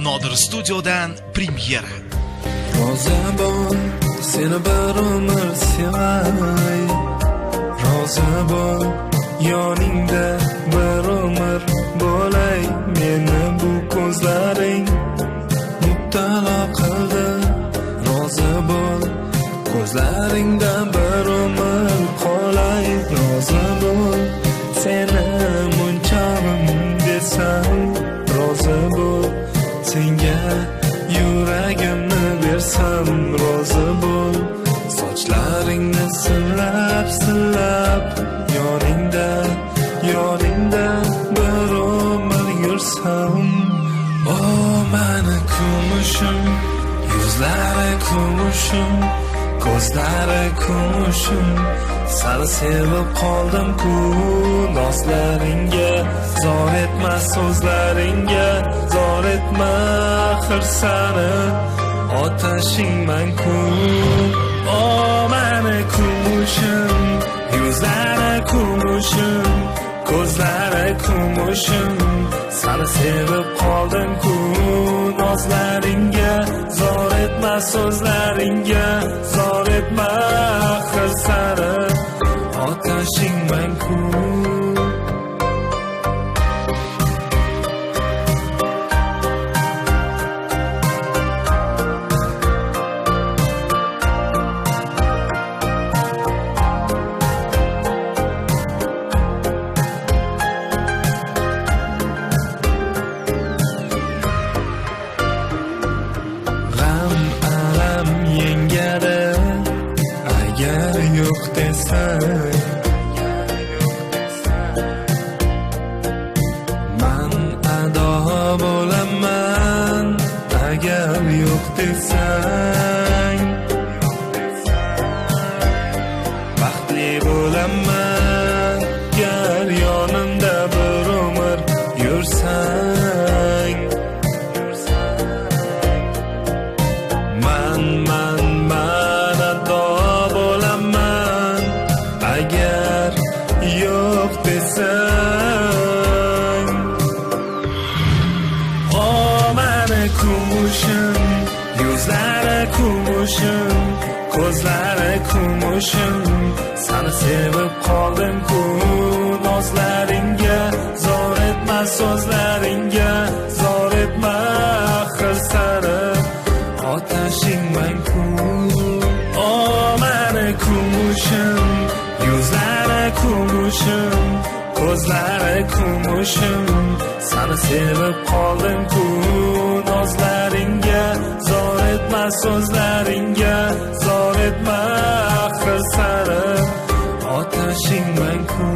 Nodir studiodan premyera. Roza bo'l, seni bir umr sevay. Roza bo'l, yoningda bir umr bo'lay. Meni bu ko'zlaring muttalo qildi. Roza bo'l, ko'zlaringdan bir umr qolay. Roza bo'l, seni munchog'im desam. Roza bo'l, senga yuragimni bersam. Roza bo'l, sochlaringni silab yoningda bir umr yursam. O mani kumushim, yuzlari kumushim, ko'zlari kumushim. Seni sevib qoldim-ku, nozlaringga zor etma, so'zlaringga zor etma. Axir seni otashingman-ku. O mani kumushim, yuzlari kumushim, ko'zlari kumushim. Seni sevib qoldim-ku, nozlaringga zor etma, so'zlaringga zor etma. Axir seni otashingman-ku. Yo'q desang, man ado bo'laman. Agar yo'q desang, baxtli bo'laman. Agar yonimda bir umr yursang, man ado bo'laman. Agar yo'q desang, o mani kumushim, yuzlari kumushim, ko'zlari kumushim. Seni sevib qoldim-ku, nozlaringga zor etma, so'zlaringga zor etma. Axir seni otashingman-ku. O mani kumushim, yuzlari kumushim, ko'zlari kumushim. Seni sevib qoldim-ku, nozlaringga zor etma, so'zlaringga zor etma. Axir seni otashingman-ku.